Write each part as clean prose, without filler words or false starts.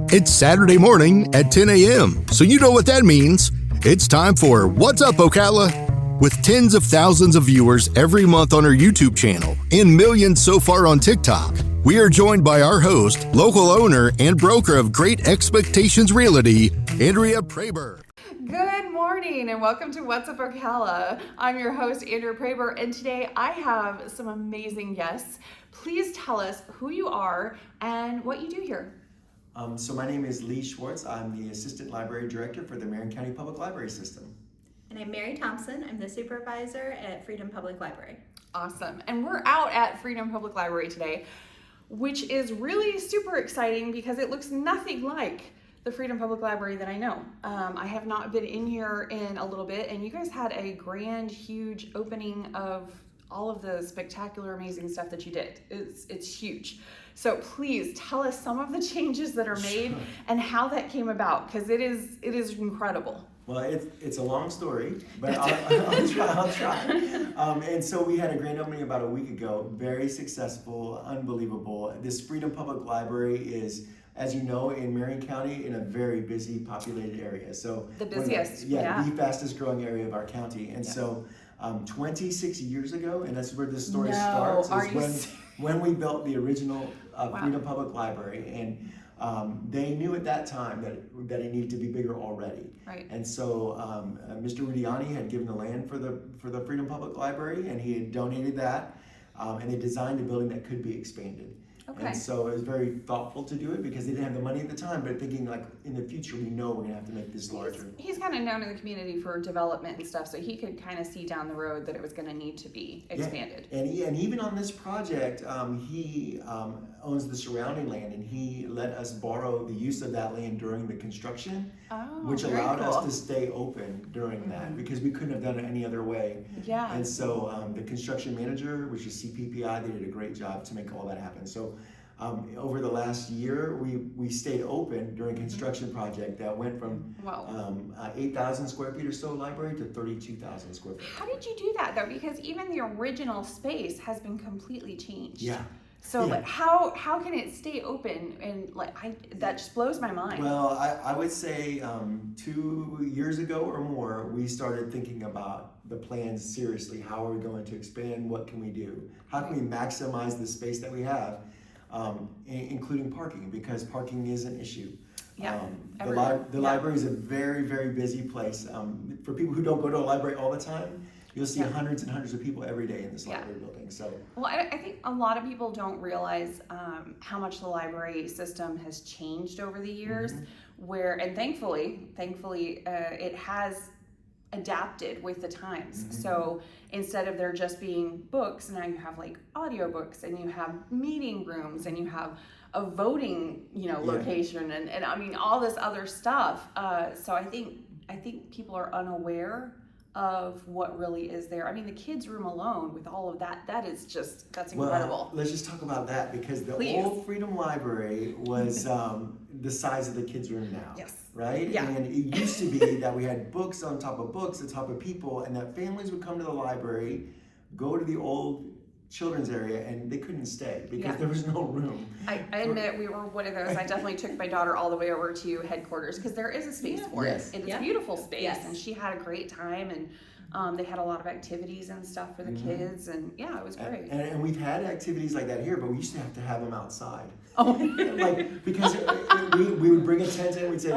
It's Saturday morning at 10 a.m., so you know what that means. It's time for What's Up, Ocala? With tens of thousands of viewers every month on our YouTube channel and millions so far on TikTok, we are joined by our host, local owner, and broker of Great Expectations Realty, Andrea Praber. Good morning and welcome to What's Up, Ocala. I'm your host, Andrea Praber, and today I have some amazing guests. Please tell us who you are and what you do here. So my name is Lee Schwartz. I'm the Assistant Library Director for the Marion County Public Library System. And I'm Mary Thompson. I'm the Supervisor at Freedom Public Library. Awesome. And we're out at Freedom Public Library today, which is really super exciting because it looks nothing like the Freedom Public Library that I know. I have not been in here in a little bit, and you guys had a grand, huge opening of all of the spectacular, amazing stuff that you did. It's huge. So please tell us some of the changes that are made and how that came about, because it is incredible. Well, it's a long story, but I'll try. And so we had a grand opening about a week ago. Very successful, unbelievable. This Freedom Public Library is, as you know, in Marion County, in a very busy, populated area. So the busiest, the fastest growing area of our county. And so 26 years ago, and that's where this story starts, is when we built the original Freedom Public Library, and they knew at that time that it needed to be bigger already. Right. And so Mr. Rudiani had given the land for the Freedom Public Library, and he had donated that, and they designed a building that could be expanded. Okay. And so it was very thoughtful to do it because they didn't have the money at the time, but thinking like in the future, we know we're gonna have to make this larger. He's kind of known in the community for development and stuff, so he could kind of see down the road that it was gonna need to be expanded. Yeah. And even on this project, he owns the surrounding land, and he let us borrow the use of that land during the construction, which allowed us to stay open during that because we couldn't have done it any other way. Yeah. And so the construction manager, which is CPPI, they did a great job to make all that happen. So over the last year, we stayed open during construction project that went from 8,000 square feet or so library to 32,000 square feet. How did you do that though? Because even the original space has been completely changed. Yeah. So like how can it stay open? And that just blows my mind. Well, I would say 2 years ago or more, we started thinking about the plans seriously. How are we going to expand? What can we do? How can we maximize the space that we have? Including parking, because parking is an issue. Yeah, the library is a very, very busy place. For people who don't go to a library all the time, you'll see hundreds and hundreds of people every day in this library building. So, well, I think a lot of people don't realize how much the library system has changed over the years. And thankfully, it has adapted with the times. So instead of there just being books, now you have like audiobooks, and you have meeting rooms, and you have a voting, location, and I mean all this other stuff. So I think people are unaware of what really is there. I mean, the kids' room alone with all of that, that's incredible. Well, let's just talk about that, because the old Freedom Library was the size of the kids' room now. Yes. Right? Yeah. And it used to be that we had books on top of books on top of people, and that families would come to the library, go to the old children's area, and they couldn't stay because there was no room. I admit we were one of those. I definitely took my daughter all the way over to headquarters because there is a space for it. It's a beautiful space, and she had a great time, and they had a lot of activities and stuff for the kids, and it was great. And we've had activities like that here, but we used to have to have them outside. Oh, because we would bring a tent in, we'd say,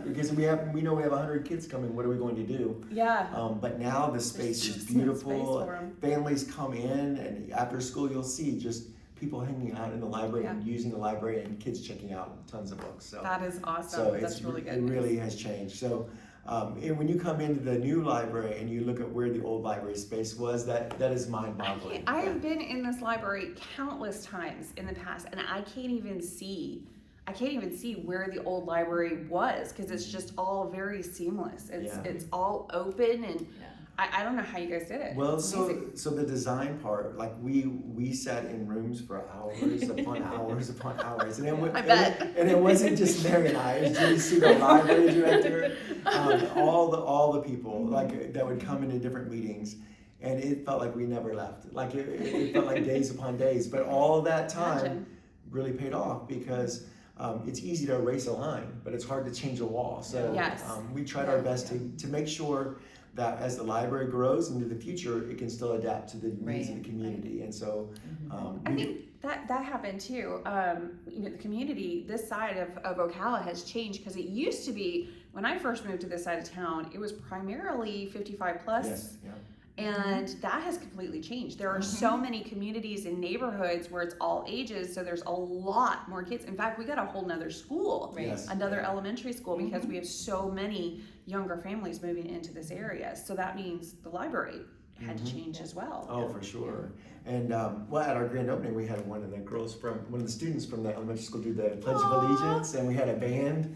because we know we have 100 kids coming, what are we going to do? Yeah. But now the space is beautiful. Families come in, and after school you'll see just people hanging out in the library and using the library, and kids checking out tons of books. So that is awesome. So that's really good. It really has changed. So and when you come into the new library and you look at where the old library space was, that is mind-boggling. I have been in this library countless times in the past, and I can't even see where the old library was, because it's just all very seamless. It's all open, and I don't know how you guys did it. Well, so the design part, like we sat in rooms for hours upon hours upon hours, and it wasn't just Mary and I. It was JC, the library director, all the people like that would come into different meetings, and it felt like we never left. Like it felt like days upon days, but all of that time really paid off because it's easy to erase a line, but it's hard to change a wall. So Yes. we tried our best to make sure that as the library grows into the future, it can still adapt to the needs of the community. And so I think that happened too. The community, this side of Ocala has changed, because it used to be, when I first moved to this side of town, it was primarily 55 plus. Yes, yeah. And that has completely changed. There are so many communities and neighborhoods where it's all ages, so there's a lot more kids. In fact, we got a whole nother school, Yes. another elementary school, because we have so many younger families moving into this area. So that means the library had to change as well. Oh, for sure. And well, at our grand opening, we had one of the students from the elementary school do the Pledge of Allegiance, and we had a band.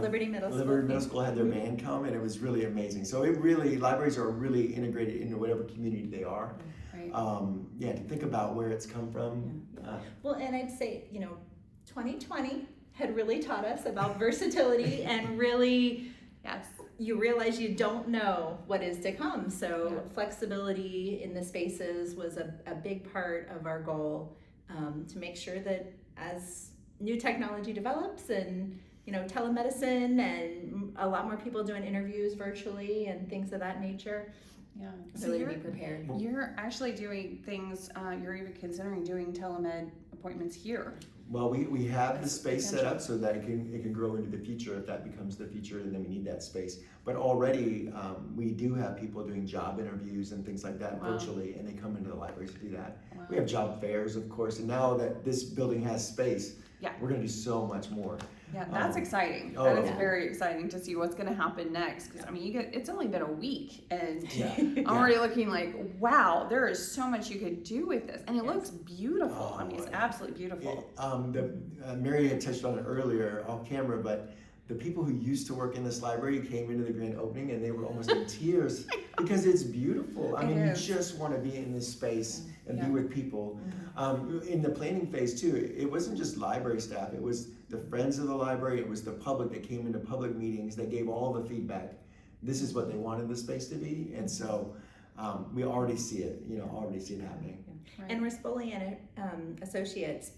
Liberty Middle School. Liberty Middle School had their band come, and it was really amazing. So libraries are really integrated into whatever community they are. Right. To think about where it's come from. Well, and I'd say, 2020 had really taught us about versatility and really, Yes. you realize you don't know what is to come. So flexibility in the spaces was a big part of our goal, to make sure that as new technology develops and telemedicine and a lot more people doing interviews virtually and things of that nature. Yeah. Really be prepared. You're actually doing things, you're even considering doing telemed appointments here. Well, we have the space set up so that it can grow into the future if that becomes the future, and then we need that space. But already we do have people doing job interviews and things like that virtually, and they come into the libraries to do that. Wow. We have job fairs, of course, and now that this building has space, we're going to do so much more. Yeah, that's exciting. Oh, that is very exciting to see what's going to happen next. Because it's only been a week, and I'm already looking like, wow, there is so much you could do with this, and it looks beautiful. It's absolutely beautiful. Mary had touched on it earlier off camera, but the people who used to work in this library came into the grand opening, and they were almost in tears because it's beautiful. I mean, you just want to be in this space and be with people. In the planning phase too, it wasn't just library staff, it was the friends of the library, it was the public that came into public meetings that gave all the feedback. This is what they wanted the space to be, and so we already see it, happening. Right. And Rispoli and Associates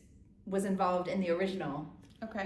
was involved in the original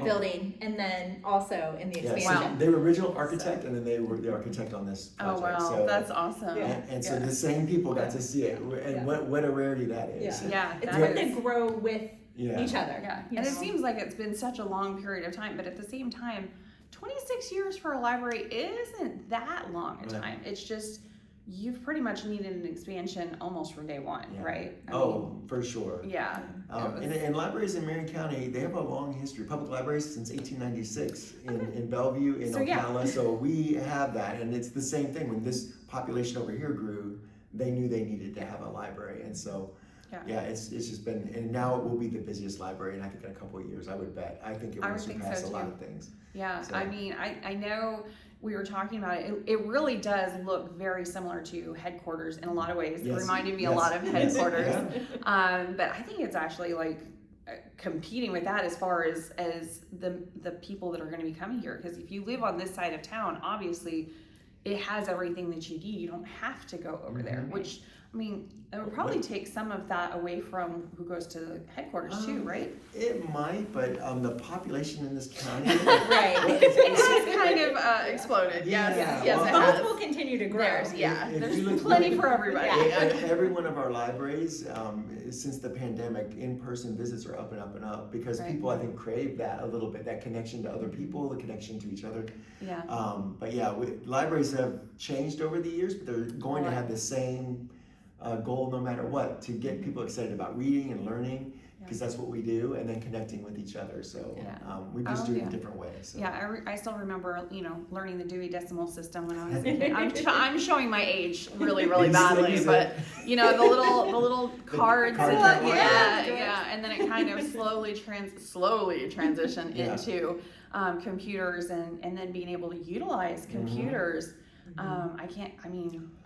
building, and then also in the expansion. They were original architect, and then they were the architect on this project. Oh wow, so, that's awesome. And so the same people got to see it, and what a rarity that is. It's hard to grow with each other. Yeah, and it seems like it's been such a long period of time, but at the same time, 26 years for a library isn't that long a time. It's just, you've pretty much needed an expansion almost from day one, right? I mean, for sure. Yeah. And libraries in Marion County, they have a long history. Public libraries since 1896 in Bellevue, in Ocala. So we have that, and it's the same thing. When this population over here grew, they knew they needed to have a library, and so it's just been, and now it will be the busiest library, and I think in a couple of years, I would bet. I think it will surpass a lot of things. Yeah, so. I mean, I know we were talking about it. It really does look very similar to headquarters in a lot of ways. It reminded me a lot of headquarters. But I think it's actually like competing with that as far as the people that are going to be coming here. Because if you live on this side of town, obviously it has everything that you need. You don't have to go over there, which, I mean, it would probably take some of that away from who goes to the headquarters too, right? It might, but the population in this county, it has kind of exploded. Yes, it has. Both will continue to grow. There's plenty for everybody. Every one of our libraries, since the pandemic, in-person visits are up and up and up because people, I think, crave that a little bit, that connection to other people, the connection to each other. Libraries have changed over the years, but they're going to have the same goal no matter what, to get people excited about reading and learning, because that's what we do, and then connecting with each other. So we just do it in different ways. So. I still remember, learning the Dewey Decimal System when I was a kid. I'm showing my age really, really badly, but the little cards, and then it kind of slowly transitioned into computers, and then being able to utilize computers.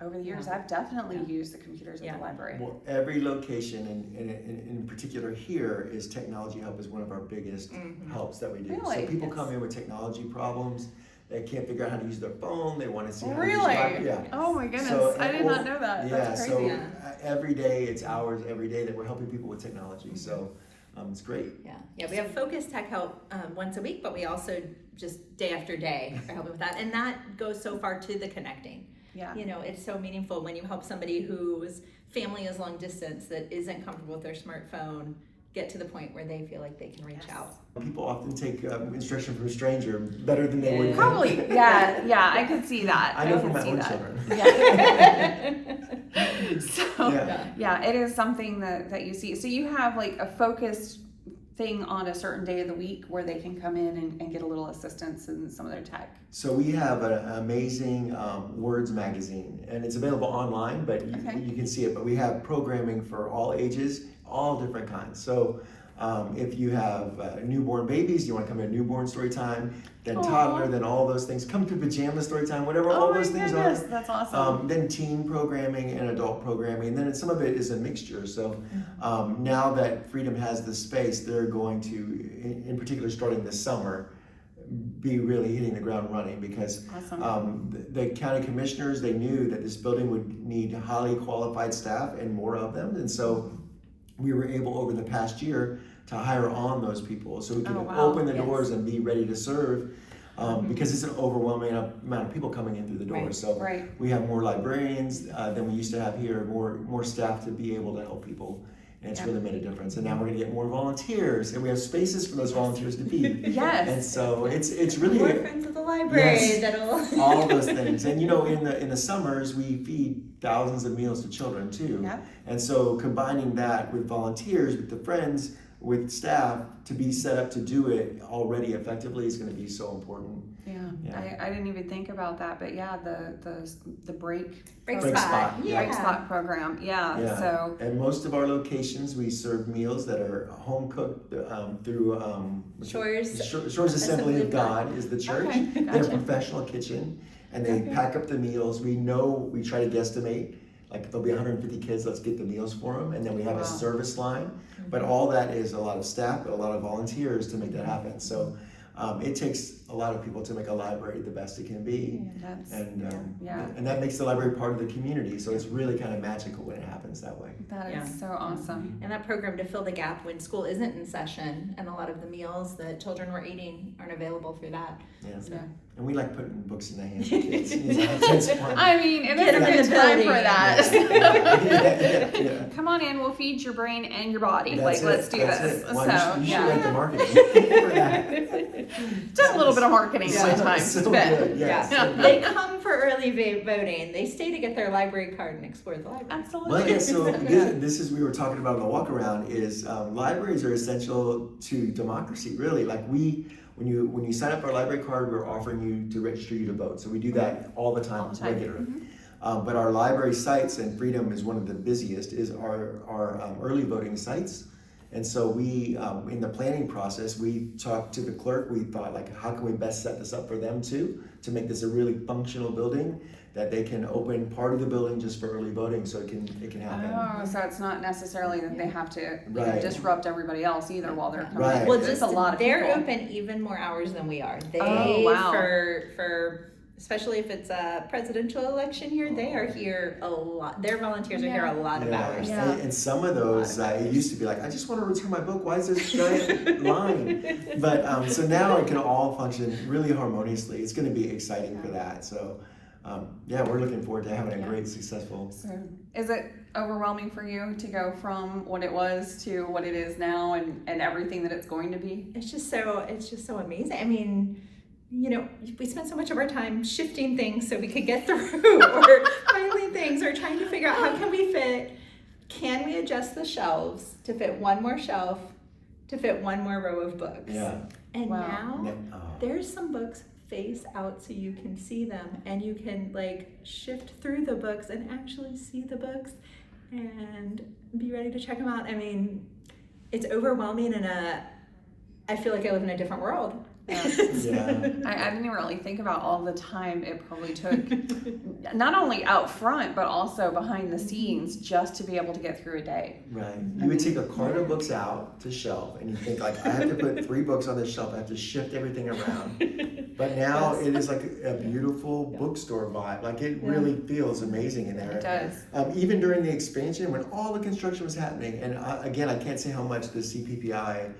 Over the years, I've definitely used the computers at the library. Well, every location, and in particular here, is technology help is one of our biggest helps that we do. Really? So people come in with technology problems. They can't figure out how to use their phone. They want to see how really? to use it. Oh my goodness, I did not know that. That's crazy. So every day, it's hours every day that we're helping people with technology. So It's great. Yeah. We have Focus Tech help once a week, but we also just day after day are helping with that, and that goes so far to the connecting. Yeah. You know, it's so meaningful when you help somebody whose family is long distance that isn't comfortable with their smartphone get to the point where they feel like they can reach out. People often take instruction from a stranger better than they would. Probably, yeah, I could see that. I know from could my own see children. Yeah. So, yeah, it is something that you see. So you have like a focused thing on a certain day of the week where they can come in and get a little assistance in some of their tech. So we have an amazing Words magazine, and it's available online, but you can see it. But we have programming for all ages, all different kinds. So if you have newborn babies, you want to come to newborn story time, then toddler, then all those things. Come to pajama story time, whatever all those things are. That's awesome. Then teen programming and adult programming, and then some of it is a mixture. So now that Freedom has this space, they're going to, in particular starting this summer, be really hitting the ground running, because the county commissioners, they knew that this building would need highly qualified staff and more of them, and so we were able over the past year to hire on those people so we can open the doors and be ready to serve, because it's an overwhelming amount of people coming in through the doors. So we have more librarians than we used to have here, more staff to be able to help people. And it's really made a difference. And now we're going to get more volunteers, and we have spaces for those volunteers to be. And so it's really more friends of the library that'll all those things. And you know, in the summers we feed thousands of meals to children too. And so combining that with volunteers, with the friends, with staff to be set up to do it already effectively is going to be so important. I didn't even think about that, but the break spot program. So at most of our locations we serve meals that are home cooked through Shores Assembly of God is the church. They're a professional kitchen, and they pack up the meals. We try to guesstimate, like if there'll be 150 kids, let's get the meals for them, and then we have a service line. But all that is a lot of staff, but a lot of volunteers to make that happen. So it takes a lot of people to make a library the best it can be, and that makes the library part of the community. So it's really kind of magical when it happens that way. That is so awesome. And that program to fill the gap when school isn't in session, and a lot of the meals that children were eating aren't available through that. And we like putting books in the hands of kids. It's fun. I mean, it is a good time for that. Come on in, we'll feed your brain and your body. Let's do this. You should write the marketing for that. Just a little bit of marketing sometimes. So good. They come for early voting. They stay to get their library card and explore the library. Absolutely. Well, so this is we were talking about in the walk around is libraries are essential to democracy. Really, like when you sign up for our library card, we're offering you to register you to vote. So we do that all the time. Regularly. But our library sites, and Freedom is one of the busiest, is our early voting sites. And so we, in the planning process, we talked to the clerk. We thought, like, how can we best set this up for them too, to make this a really functional building that they can open part of the building just for early voting, so it can happen. Oh, so it's not necessarily that they have to disrupt everybody else either while they're coming. Right. Well, just a lot of they're open even more hours than we are. They for especially if it's a presidential election year, they are here a lot. Their volunteers are here a lot of hours. And some of those, it used to be like, I just want to return my book. Why is this giant line? But so now it can all function really harmoniously. It's going to be exciting for that. So we're looking forward to having a great, successful. So is it overwhelming for you to go from what it was to what it is now, and everything that it's going to be? It's just so amazing. I mean, you know, we spent so much of our time shifting things so we could get through, or filing things, or trying to figure out how can we adjust the shelves to fit one more shelf, to fit one more row of books. And now there's some books face out so you can see them, and you can like shift through the books and actually see the books and be ready to check them out. I mean, it's overwhelming, and I feel like I live in a different world Yeah. I didn't really think about all the time it probably took, not only out front, but also behind the scenes, just to be able to get through a day. Right. You would take a cart of books out to shelf, and you think like, I have to put 3 books on this shelf. I have to shift everything around. But now it is like a beautiful bookstore vibe. Like it really feels amazing in there. It does. Even during the expansion, when all the construction was happening, and again, I can't say how much the CPPI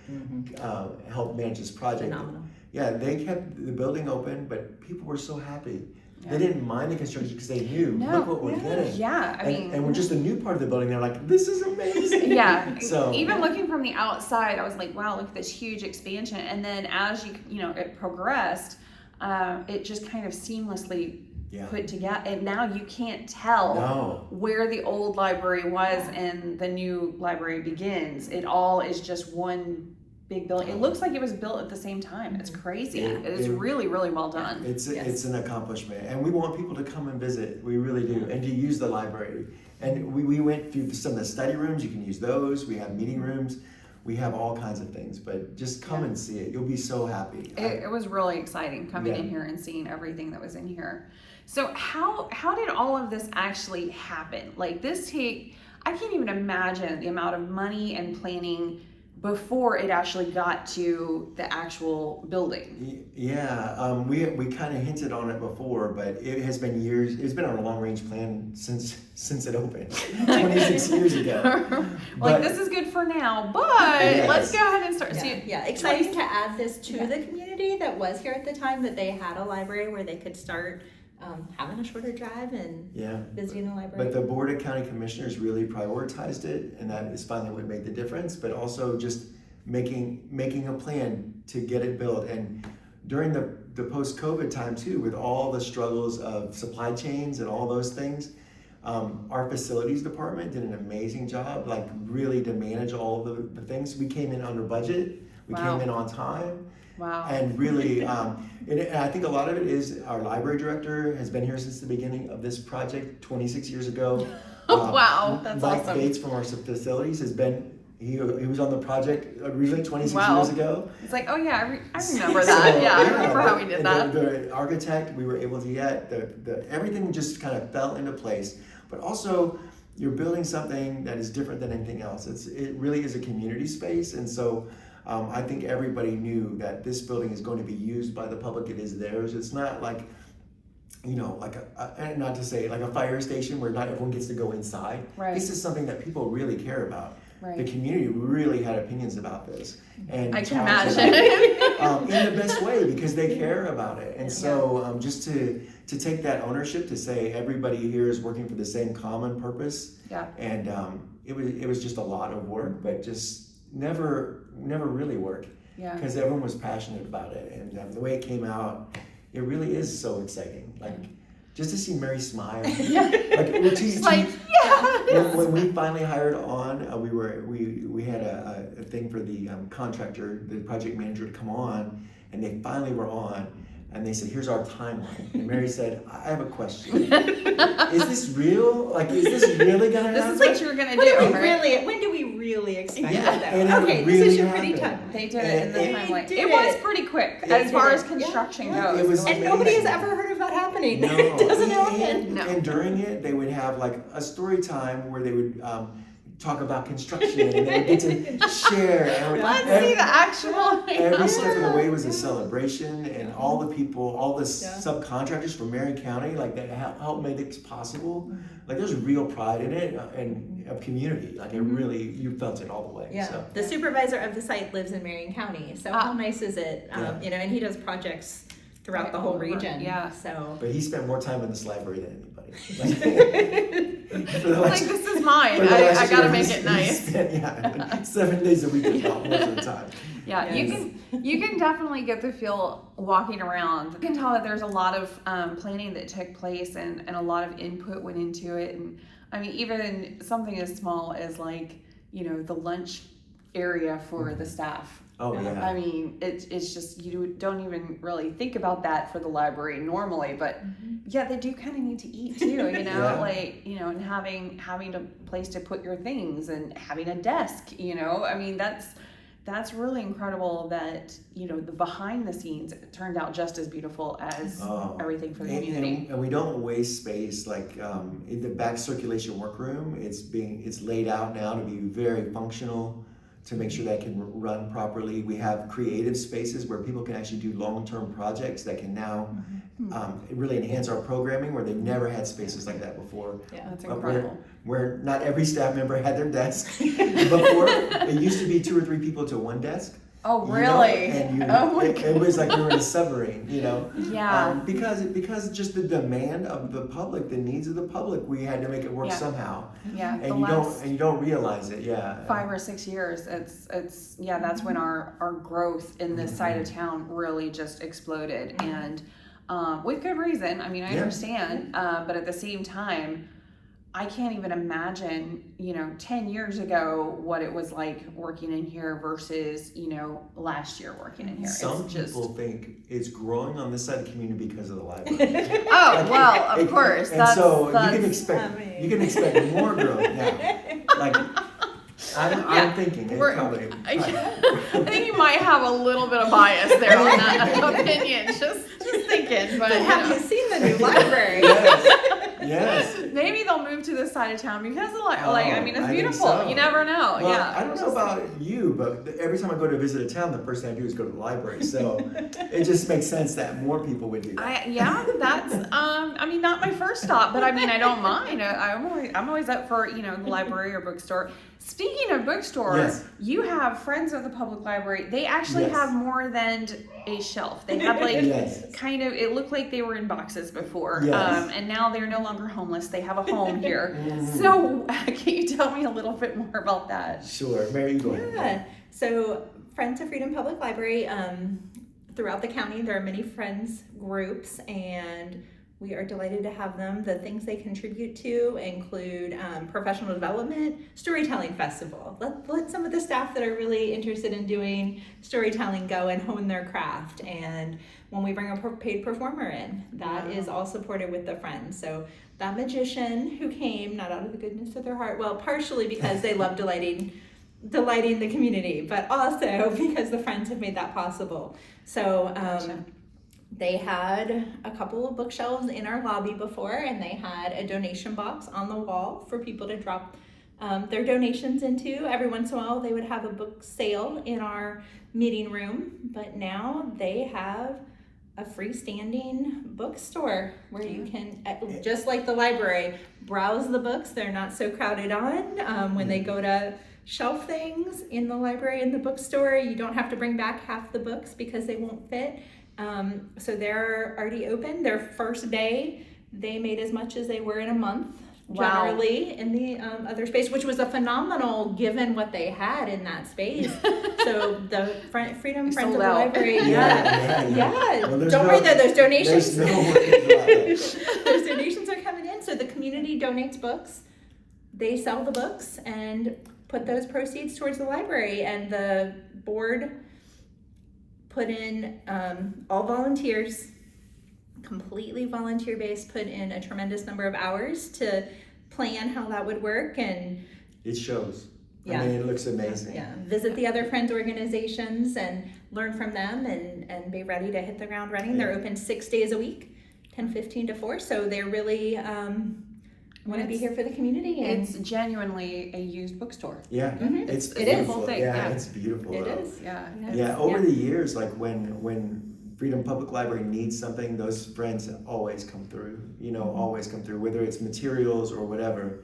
helped manage this project. Phenomenal. Yeah, they kept the building open, but people were so happy. Yeah. They didn't mind the construction because they knew, look what we're getting. Yeah, I mean, and we're just a new part of the building. They're like, this is amazing. Yeah. So even looking from the outside, I was like, wow, look at this huge expansion. And then as it progressed, it just kind of seamlessly put together. And now you can't tell where the old library was and the new library begins. It all is just one big building. It looks like it was built at the same time. It's crazy. It is really, really well done. It's an accomplishment, and we want people to come and visit. We really do, and to use the library. And we went through some of the study rooms. You can use those. We have meeting rooms. We have all kinds of things. But just come and see it. You'll be so happy. It was really exciting coming in here and seeing everything that was in here. So how did all of this actually happen? Like I can't even imagine the amount of money and planning before it actually got to the actual building. Yeah, we kind of hinted on it before, but it has been years. It's been on a long range plan since it opened 26 years ago. Like, this is good for now, but let's go ahead and start. Exciting to add this to the community that was here at the time, that they had a library where they could start having a shorter drive and visiting the library. But the Board of County Commissioners really prioritized it, and that is finally what made the difference, but also just making a plan to get it built. And during the post-COVID time too, with all the struggles of supply chains and all those things, our facilities department did an amazing job, like really to manage all the things. We came in under budget, we came in on time. Wow. And really, and I think a lot of it is our library director has been here since the beginning of this project 26 years ago. Wow, that's Mike awesome. Bates from our facilities has been, he was on the project originally 26 years ago. It's like, oh yeah, I remember that. I remember how we did that. The architect, we were able to get, everything just kind of fell into place. But also, you're building something that is different than anything else. It really is a community space, and so I think everybody knew that this building is going to be used by the public. It is theirs. It's not like, like not to say like a fire station where not everyone gets to go inside. Right. This is something that people really care about. Right. The community really had opinions about this, and I can imagine in the best way, because they care about it. And so just to take that ownership, to say everybody here is working for the same common purpose. Yeah. And it was just a lot of work, but just never really work. Yeah. Because everyone was passionate about it, and the way it came out, it really is so exciting. Like, just to see Mary smile. When we finally hired on, we had a thing for the contractor, the project manager, to come on, and they finally were on. And they said, here's our timeline. And Mary said, I have a question. Is this real? Like, is this really going to happen? This is what you're going to do. When do we really expect that? Okay, really this is your pretty time. They did it in the timeline. It was pretty quick as far as construction goes. It was and nobody has ever heard of that happening. No. It doesn't happen. And during it, they would have like a story time where they would talk about construction, and they would get to share. Let's see the actual. Every step of the way was a celebration, and all the people, all the subcontractors from Marion County, like that helped make this possible. Like, there's real pride in it, and a community. Like, it really, you felt it all the way. Yeah. So. The supervisor of the site lives in Marion County, so how nice is it? And he does projects throughout the whole region. Yeah. So. But he spent more time in this library than anybody. Like, this is mine. I gotta make it nice. Spent, 7 days a week about most of the time. Yeah, yes. You can definitely get the feel walking around. You can tell that there's a lot of planning that took place, and a lot of input went into it. And I mean, even something as small as like, the lunch area for the staff. Oh yeah. I mean, it's just, you don't even really think about that for the library normally, but they do kind of need to eat too, like, and having a place to put your things and having a desk, I mean, that's that's really incredible that, the behind the scenes turned out just as beautiful as everything for the community. And we don't waste space. Like in the back circulation workroom, it's laid out now to be very functional, to make sure that can run properly. We have creative spaces where people can actually do long-term projects that can now really enhance our programming, where they've never had spaces like that before. Yeah, that's incredible. Where not every staff member had their desk before. It used to be 2 or 3 people to one desk. Oh, really? It was like we were in a submarine, Yeah. Because just the demand of the public, the needs of the public, we had to make it work somehow. Yeah. And you don't realize it. Yeah. 5 or 6 years. It's that's when our growth in this side of town really just exploded, and with good reason. I mean, I understand, but at the same time, I can't even imagine, 10 years ago what it was like working in here versus, last year working in here. Some people think it's growing on this side of the community because of the library. Of course. And so you can expect more growth now. Like, I'm thinking it's probably. I think you might have a little bit of bias there on that opinion. Just thinking, but have you seen the new library? Yes. Maybe they'll move to this side of town because of it's beautiful. So. You never know. Well, I don't know about you, but every time I go to visit a town, the first thing I do is go to the library. So it just makes sense that more people would do that. That's not my first stop, but I don't mind. I'm always up for the library or bookstore. Speaking of bookstores, you have Friends of the Public Library. They actually have more than a shelf. They have kind of, it looked like they were in boxes before. And now they're no longer homeless. They have a home here. So can you tell me a little bit more about that? Sure. Mary, you go ahead. Yeah. So Friends of Freedom Public Library, throughout the county, there are many Friends groups, and we are delighted to have them. The things they contribute to include professional development, storytelling festival. Let some of the staff that are really interested in doing storytelling go and hone their craft. And when we bring a paid performer in, that is all supported with the Friends. So that magician who came, not out of the goodness of their heart, well, partially because they love delighting the community, but also because the Friends have made that possible. So they had a couple of bookshelves in our lobby before, and they had a donation box on the wall for people to drop their donations into. Every once in a while, they would have a book sale in our meeting room, but now they have a freestanding bookstore where you can, just like the library, browse the books. They're not so crowded on. When they go to shelf things in the library and the bookstore, you don't have to bring back half the books because they won't fit. So they're already open. Their first day, they made as much as they were in a month, generally, in the other space, which was a phenomenal given what they had in that space. So the Freedom Friends of the Library, Well, don't worry though, those donations. Those donations are coming in. So the community donates books. They sell the books and put those proceeds towards the library, and the board put in all volunteers, completely volunteer based, put in a tremendous number of hours to plan how that would work, and it shows. I mean, it looks amazing. Visit the other Friends organizations and learn from them, and be ready to hit the ground running. They're open 6 days a week, 10:15 to 4, so they're really want to be here for the community. And it's genuinely a used bookstore. It's a beautiful thing. It's beautiful. It is. Over the years, like when Freedom Public Library needs something, those Friends always come through. Always come through, whether it's materials or whatever.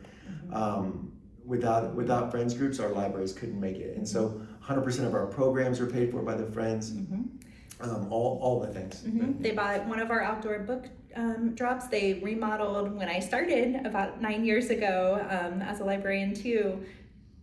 Without Friends groups, our libraries couldn't make it, and so 100% of our programs are paid for by the Friends. All the things. They bought one of our outdoor book drops. They remodeled when I started about 9 years ago as a librarian too.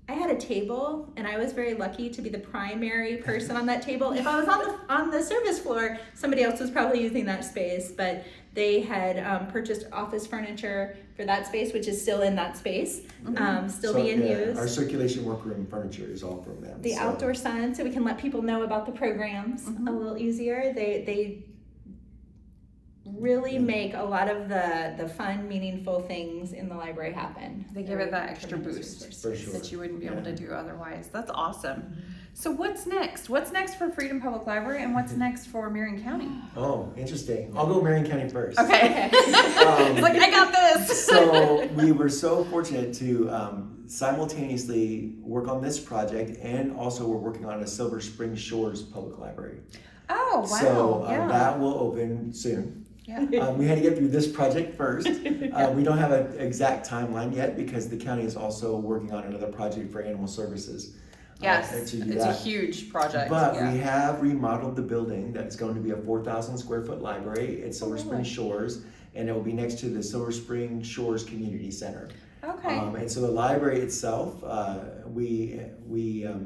I had a table, and I was very lucky to be the primary person on that table. If I was on the service floor, somebody else was probably using that space, but they had purchased office furniture for that space, which is still in that space, being used. Our circulation workroom furniture is all from them. The outdoor sign, so we can let people know about the programs a little easier. They really make a lot of the fun, meaningful things in the library happen. They give it that extra boost for sure. that you wouldn't be able to do otherwise. That's awesome. So what's next? What's next for Freedom Public Library, and what's next for Marion County? Oh, interesting. I'll go Marion County first. Okay. He's like, I got this. So we were so fortunate to simultaneously work on this project, and also we're working on a Silver Spring Shores Public Library. Oh, wow. So yeah. that will open soon. Yeah. We had to get through this project first. We don't have an exact timeline yet because the county is also working on another project for animal services. Yes, it's a huge project. But we have remodeled the building. That's going to be a 4,000 square foot library at Silver Spring Shores, and it will be next to the Silver Spring Shores Community Center. Okay. And so the library itself, we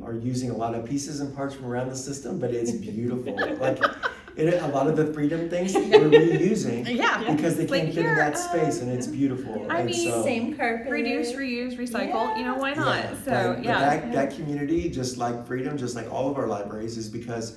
are using a lot of pieces and parts from around the system, but it's beautiful. Like a lot of the freedom things we're reusing because they can't fit in that space, and it's beautiful. I mean, same carpet. Reduce, reuse, recycle. You know, why not? So that community, just like Freedom, just like all of our libraries, is because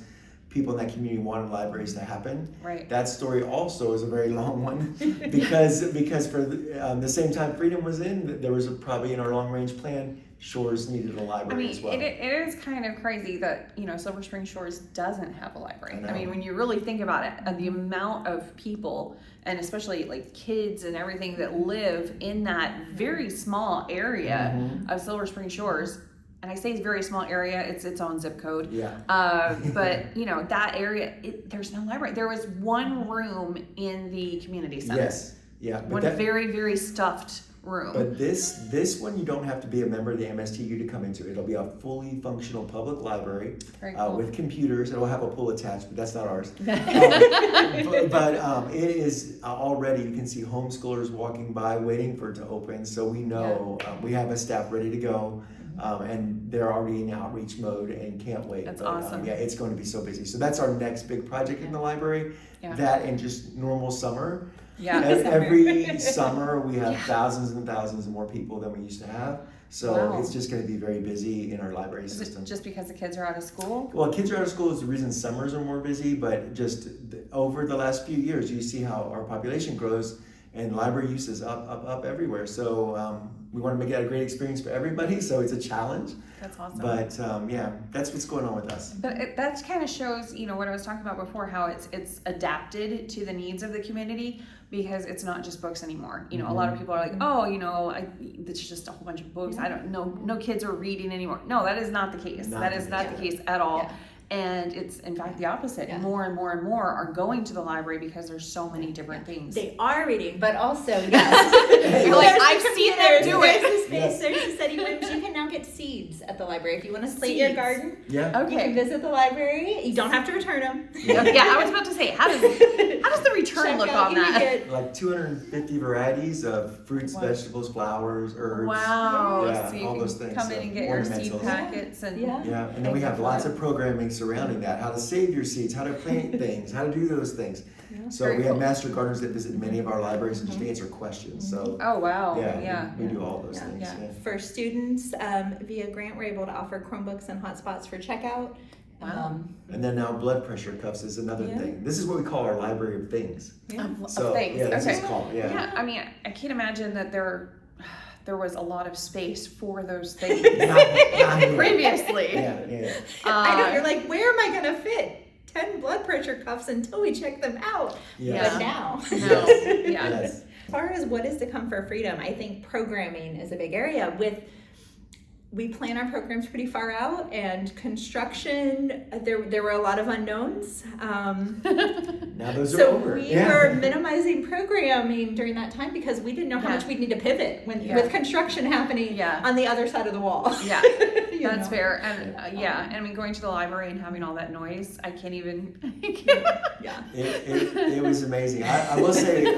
people in that community wanted libraries to happen. Right. That story also is a very long one because for the same time Freedom was in, there was probably in our long range plan, Shores needed a library as well. It is kind of crazy that, you know, Silver Spring Shores doesn't have a library. I mean, when you really think about it, the amount of people, and especially like kids and everything that live in that very small area of Silver Spring Shores. And I say it's a very small area, it's its own zip code. Yeah. But, you know, that area, there's no library. There was one room in the community center. Yes. Yeah. One very, very stuffed room. But this one, you don't have to be a member of the MSTU to come into. It'll be a fully functional public library with computers. It'll have a pool attached, but that's not ours. But it is already, you can see homeschoolers walking by waiting for it to open. So we know we have a staff ready to go. And they're already in outreach mode and can't wait. That's awesome. It's going to be so busy. So that's our next big project in the library. That and just normal summer. Every summer we have thousands and thousands more people than we used to have. So it's just going to be very busy in our library system. Just because the kids are out of school? Well, kids are out of school is the reason summers are more busy, but just over the last few years, you see how our population grows and library use is up everywhere. So we want to make it a great experience for everybody, so it's a challenge. That's awesome. But that's what's going on with us. But that kind of shows, you know, what I was talking about before, how it's adapted to the needs of the community, because it's not just books anymore. You know, a lot of people are like, oh, you know, it's just a whole bunch of books. I don't know, no kids are reading anymore. No, that is not the case. That is not the case at all. Yeah. And it's in fact the opposite. More and more and more are going to the library because there's so many different things. They are reading, but also yes. Like, I've seen them do it. There's the space, there's the study rooms. You can now get seeds at the library if you want to slate your garden. Yeah. You can visit the library. You don't have to return them. Yeah, I was about to say, how does the return look on that? Like 250 varieties of fruits, vegetables, flowers, herbs. Wow. Yeah, so you all can those things. come in and get your seed packets and and then we have lots of programming surrounding that, how to save your seeds, how to plant things, how to do those things. So we have master gardeners that visit many of our libraries and just answer questions. So we do all those things. For students, via grant, we're able to offer Chromebooks and hotspots for checkout. And then now blood pressure cuffs is another thing. This is what we call our library of things. Of things. Yeah, that's what it's called. Yeah, I mean, I can't imagine that there was a lot of space for those things previously. I know, you're like, where am I going to fit 10 blood pressure cuffs until we check them out? But now. Yes. As far as what is to come for Freedom, I think programming is a big area. We plan our programs pretty far out, and construction, there were a lot of unknowns. Now those are over. So we were minimizing programming during that time because we didn't know how much we'd need to pivot with construction happening on the other side of the wall. Yeah, that's fair. And and I mean, going to the library and having all that noise, I can't even. It was amazing. I will say,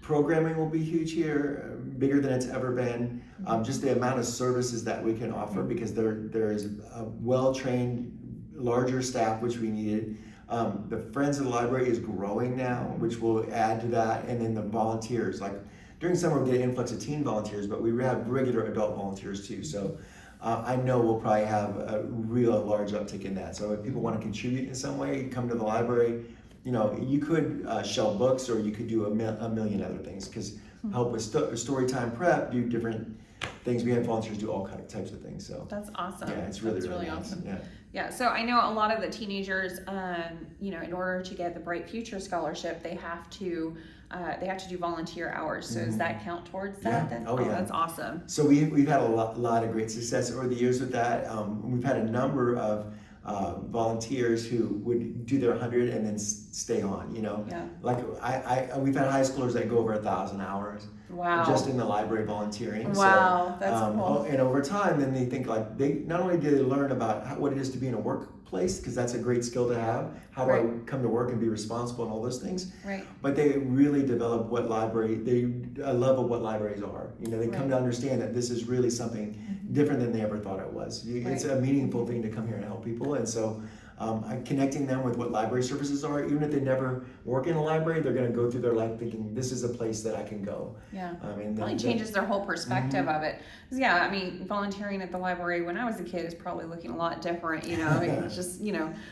programming will be huge here, bigger than it's ever been. Just the amount of services that we can offer, because there is a well-trained, larger staff, which we needed. The Friends of the Library is growing now, which will add to that. And then the volunteers, like during summer we get an influx of teen volunteers, but we have regular adult volunteers too. So I know we'll probably have a real large uptick in that. So if people want to contribute in some way, come to the library. You know, you could shelve books, or you could do a million other things, because help with storytime prep, do different things. We have volunteers do all types of things. So that's awesome. Yeah, it's really nice. awesome. Yeah, so I know a lot of the teenagers, in order to get the Bright Future Scholarship, they have to do volunteer hours. So does that count towards that then? Oh, yeah. That's awesome. So we've had a lot of great success over the years with that. We've had a number of volunteers who would do their 100 and then stay on. Yeah. Like we've had high schoolers that go over 1,000 hours. Wow. Just in the library volunteering. Wow, that's cool. And over time, then they think like they not only do they learn about what it is to be in a workplace, because that's a great skill to have. How do I come to work and be responsible and all those things? Right. But they really develop a love of what libraries are. They come to understand that this is really something different than they ever thought it was. It's a meaningful thing to come here and help people, and so. Connecting them with what library services are, even if they never work in a library, they're going to go through their life thinking this is a place that I can go. Yeah, and really changes their whole perspective of it. 'Cause volunteering at the library when I was a kid is probably looking a lot different. It's just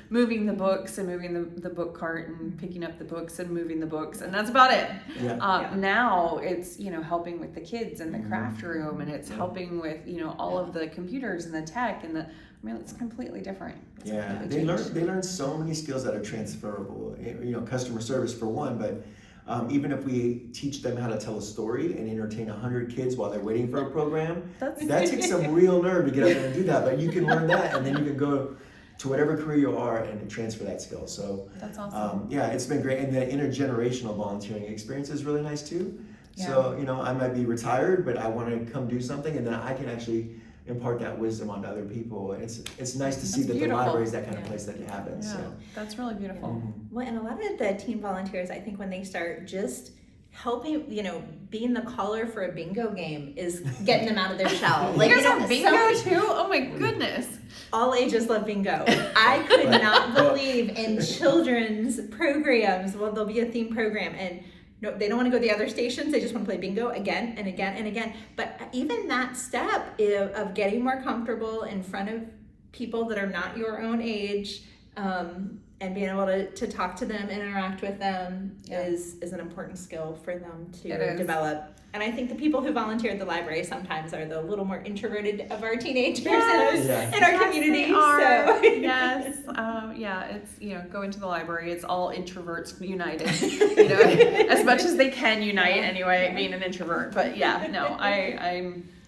moving the books and moving the book cart and picking up the books and moving the books, and that's about it. Now it's helping with the kids in the craft room, and it's helping with all of the computers and the tech and the. It's completely different. They learn so many skills that are transferable. Customer service for one, but even if we teach them how to tell a story and entertain 100 kids while they're waiting for a program, that takes some real nerve to get up there and do that. But you can learn that, and then you can go to whatever career you are and transfer that skill. So that's awesome. It's been great, and the intergenerational volunteering experience is really nice too. So I might be retired, but I want to come do something, and then I can actually impart that wisdom onto other people. It's nice to see that the library is that kind of place that happens. Yeah, that's really beautiful. Well, and a lot of the teen volunteers, I think when they start just helping, being the caller for a bingo game is getting them out of their shell. Like, you guys have bingo too? Oh my goodness. All ages love bingo. I could not believe in children's programs, there'll be a theme program, and no, they don't want to go to the other stations. They just want to play bingo again and again and again. But even that step of getting more comfortable in front of people that are not your own age, and being able to talk to them and interact with them is an important skill for them to develop. And I think the people who volunteer at the library sometimes are the little more introverted of our teenagers in our community. So. Yes. It's, go into the library. It's all introverts united, as much as they can unite anyway, being an introvert. But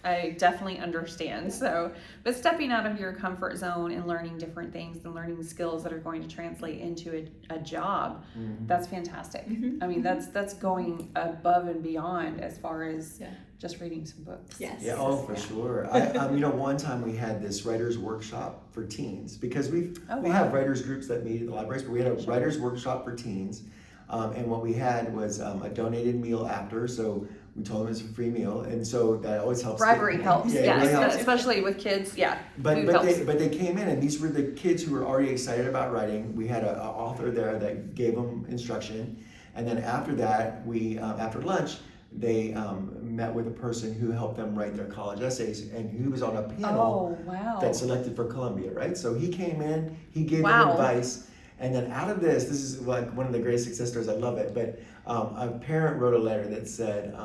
I definitely understand. So, but stepping out of your comfort zone and learning different things and learning skills that are going to translate into a job, that's fantastic. I mean, that's going above and beyond as far as just reading some books. Yes. Yeah, for sure. One time we had this writer's workshop for teens, because we have writers groups that meet at the libraries, but we had a writer's workshop for teens. And what we had was a donated meal after, so we told them it's a free meal, and so that always helps. Bribery helps, yes, really helps. Especially with kids. But they came in, and these were the kids who were already excited about writing. We had an author there that gave them instruction, and then after that, we after lunch they met with a person who helped them write their college essays, and he was on a panel that selected for Columbia, right? So he came in, he gave them advice. And then out of this is like one of the greatest success stories. I love it. But a parent wrote a letter that said,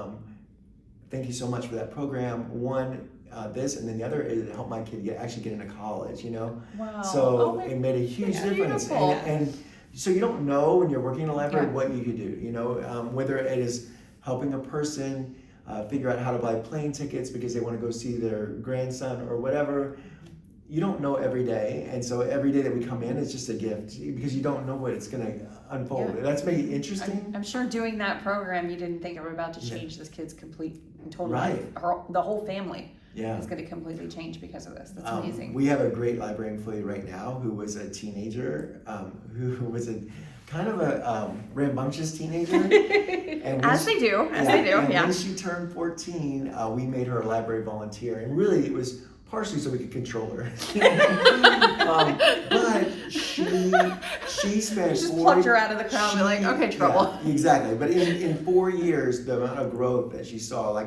"Thank you so much for that program. One, this, and then the other is it helped my kid get into college." Wow. So it made a huge difference. And so you don't know when you're working in a library what you could do. Whether it is helping a person figure out how to buy plane tickets because they want to go see their grandson or whatever. You don't know every day, and so every day that we come in is just a gift because you don't know what it's going to unfold. Yeah. That's maybe interesting. I'm sure doing that program, you didn't think we're about to change this kid's complete and total life. The whole family is going to completely change because of this. That's amazing. We have a great library employee right now who was a teenager, who was a kind of a rambunctious teenager. And as they do. When she turned 14, we made her a library volunteer, and really it was partially so we could control her. But she spent just plucked her out of the crowd and be like, okay, trouble. Yeah, exactly. But in 4 years, the amount of growth that she saw,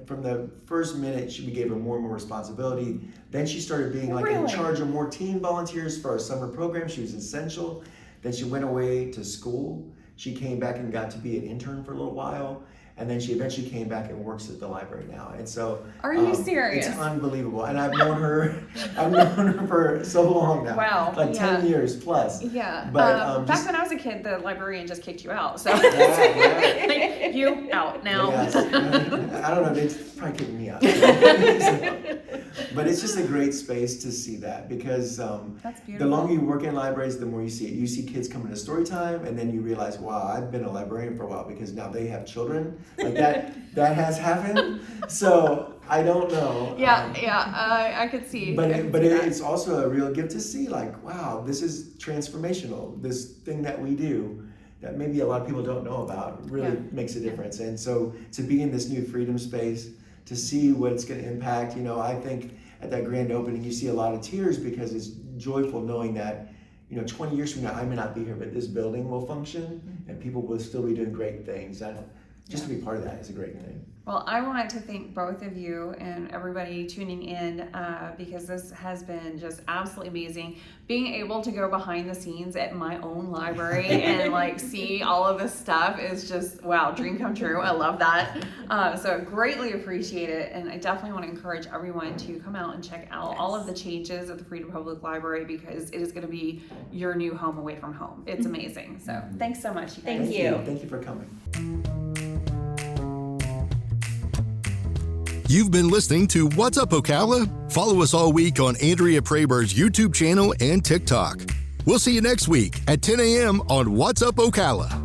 from the first minute, we gave her more and more responsibility. Then she started being in charge of more teen volunteers for our summer program. She was essential. Then she went away to school. She came back and got to be an intern for a little while. And then she eventually came back and works at the library now. And so Are you serious? It's unbelievable. And I've known her for so long now. Wow. Like 10 years plus. Yeah. But back when I was a kid, the librarian just kicked you out. So yeah. like, you out now. Yes. I don't know, they probably kicked me out. But it's just a great space to see that, because That's beautiful. the longer you work in libraries, the more you see it. You see kids coming to story time, and then you realize, wow, I've been a librarian for a while, because now they have children. Like that has happened. So I don't know. I could see. But it's also a real gift to see, like, wow, this is transformational. This thing that we do that maybe a lot of people don't know about really makes a difference. And so to be in this new freedom space, to see what it's going to impact, I think at that grand opening you see a lot of tears, because it's joyful knowing that 20 years from now I may not be here, but this building will function and people will still be doing great things. Just to be part of that is a great thing. Well, I wanted to thank both of you and everybody tuning in, because this has been just absolutely amazing. Being able to go behind the scenes at my own library and like see all of this stuff is just, wow, dream come true. I love that. So greatly appreciate it. And I definitely want to encourage everyone to come out and check out all of the changes at the Freedom Public Library, because it is going to be your new home away from home. It's amazing. So thanks so much, you guys. Thank you. Thank you for coming. You've been listening to What's Up, Ocala? Follow us all week on Andrea Praber's YouTube channel and TikTok. We'll see you next week at 10 a.m. on What's Up, Ocala.